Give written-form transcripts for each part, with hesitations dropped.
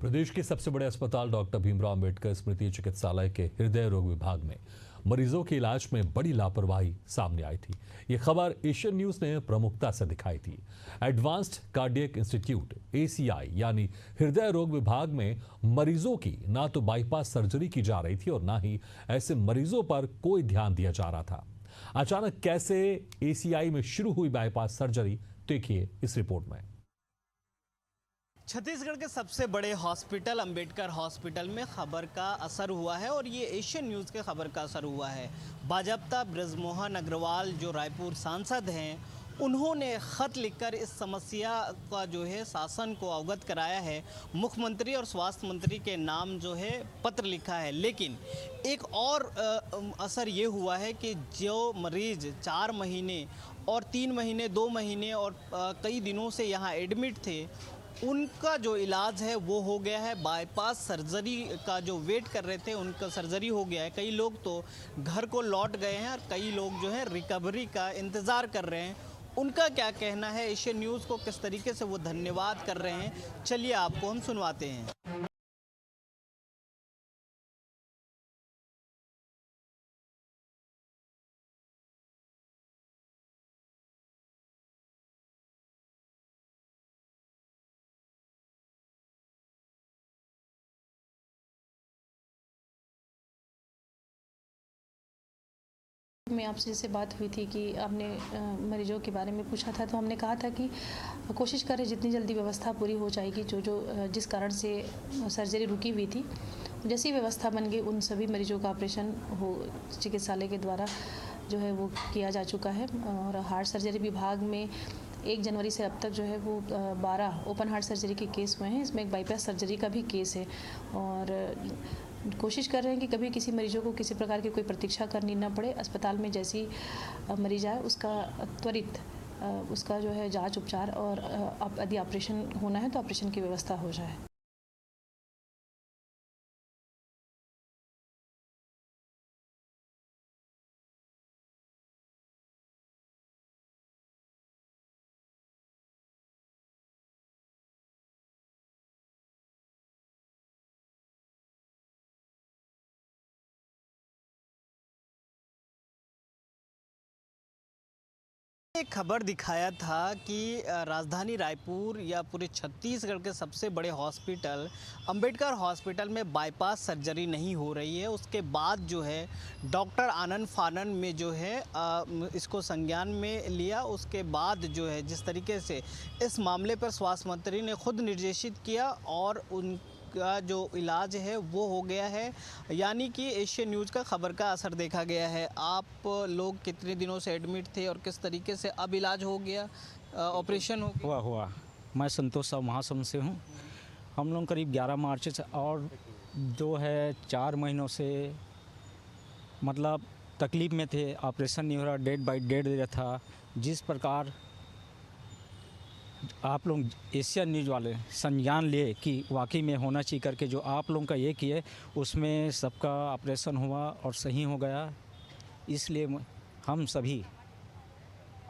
प्रदेश के सबसे बड़े अस्पताल डॉक्टर भीमराव अंबेडकर स्मृति चिकित्सालय के हृदय रोग विभाग में मरीजों के इलाज में बड़ी लापरवाही सामने आई थी। ये खबर एशियन न्यूज ने प्रमुखता से दिखाई थी। एडवांस्ड कार्डियक इंस्टीट्यूट एसीआई यानी हृदय रोग विभाग में मरीजों की ना तो बाईपास सर्जरी की जा रही थी और ना ही ऐसे मरीजों पर कोई ध्यान दिया जा रहा था। अचानक कैसे एसीआई में शुरू हुई बाईपास सर्जरी, देखिए इस रिपोर्ट में। छत्तीसगढ़ के सबसे बड़े हॉस्पिटल अंबेडकर हॉस्पिटल में खबर का असर हुआ है और ये एशियन न्यूज़ के खबर का असर हुआ है। बाजप्ता बृजमोहन अग्रवाल जो रायपुर सांसद हैं, उन्होंने ख़त लिखकर इस समस्या का जो है शासन को अवगत कराया है। मुख्यमंत्री और स्वास्थ्य मंत्री के नाम जो है पत्र लिखा है। लेकिन एक और असर ये हुआ है कि जो मरीज 4 महीने और 3 महीने 2 महीने और कई दिनों से यहाँ एडमिट थे, उनका जो इलाज है वो हो गया है। बाईपास सर्जरी का जो वेट कर रहे थे उनका सर्जरी हो गया है। कई लोग तो घर को लौट गए हैं और कई लोग जो है रिकवरी का इंतज़ार कर रहे हैं। उनका क्या कहना है, एशियन न्यूज़ को किस तरीके से वो धन्यवाद कर रहे हैं, चलिए आपको हम सुनवाते हैं। मैं आपसे जैसे बात हुई थी कि आपने मरीजों के बारे में पूछा था, तो हमने कहा था कि कोशिश करें जितनी जल्दी व्यवस्था पूरी हो जाएगी। जिस कारण से सर्जरी रुकी हुई थी, जैसी व्यवस्था बन गई उन सभी मरीजों का ऑपरेशन हो चिकित्सालय के द्वारा जो है वो किया जा चुका है। और हार्ट सर्जरी विभाग में 1 जनवरी से अब तक जो है वो 12 ओपन हार्ट सर्जरी के केस हुए हैं। इसमें एक बाईपास सर्जरी का भी केस है और कोशिश कर रहे हैं कि कभी किसी मरीजों को किसी प्रकार की कोई प्रतीक्षा करनी ना पड़े। अस्पताल में जैसी मरीज आए उसका त्वरित उसका जो है जांच उपचार और यदि ऑपरेशन होना है तो ऑपरेशन की व्यवस्था हो जाए। एक खबर दिखाया था कि राजधानी रायपुर या पूरे छत्तीसगढ़ के सबसे बड़े हॉस्पिटल अंबेडकर हॉस्पिटल में बाईपास सर्जरी नहीं हो रही है। उसके बाद जो है डॉक्टर आनंद फानन में जो है इसको संज्ञान में लिया। उसके बाद जो है जिस तरीके से इस मामले पर स्वास्थ्य मंत्री ने खुद निर्देशित किया और का जो इलाज है वो हो गया है। यानी कि एशियन न्यूज़ का खबर का असर देखा गया है। आप लोग कितने दिनों से एडमिट थे और किस तरीके से अब इलाज हो गया, ऑपरेशन हो गया? हुआ मैं संतोष साहु महासमुंद से हूँ। हम लोग करीब 11 मार्च से और जो है 4 महीनों से मतलब तकलीफ़ में थे। ऑपरेशन नहीं हो रहा, डेट बाई डेट दे रहा था। जिस प्रकार आप लोग एशियन न्यूज़ वाले संज्ञान लिए कि वाकई में होना चाहिए करके जो आप लोगों का ये किए, उसमें सबका ऑपरेशन हुआ और सही हो गया। इसलिए हम सभी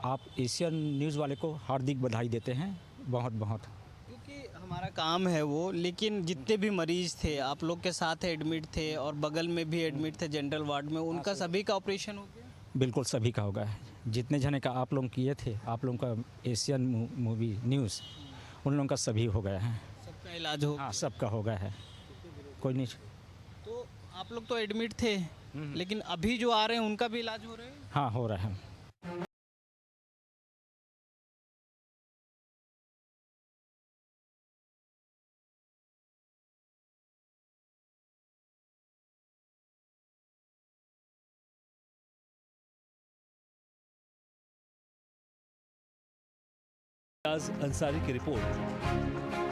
आप एशियन न्यूज़ वाले को हार्दिक बधाई देते हैं, बहुत बहुत। क्योंकि हमारा काम है वो। लेकिन जितने भी मरीज़ थे आप लोग के साथ एडमिट थे और बगल में भी एडमिट थे जनरल वार्ड में, उनका सभी का ऑपरेशन हो गया? बिल्कुल सभी का होगा। जितने जने का आप लोग किए थे, आप लोगों का एशियन मूवी न्यूज़, उन लोगों का सभी हो गया है। सबका इलाज हो? हाँ, सबका हो गया है, कोई नहीं। तो आप लोग तो एडमिट थे, लेकिन अभी जो आ रहे हैं उनका भी इलाज हो रहा है? हाँ, हो रहा है। अंसारी की रिपोर्ट।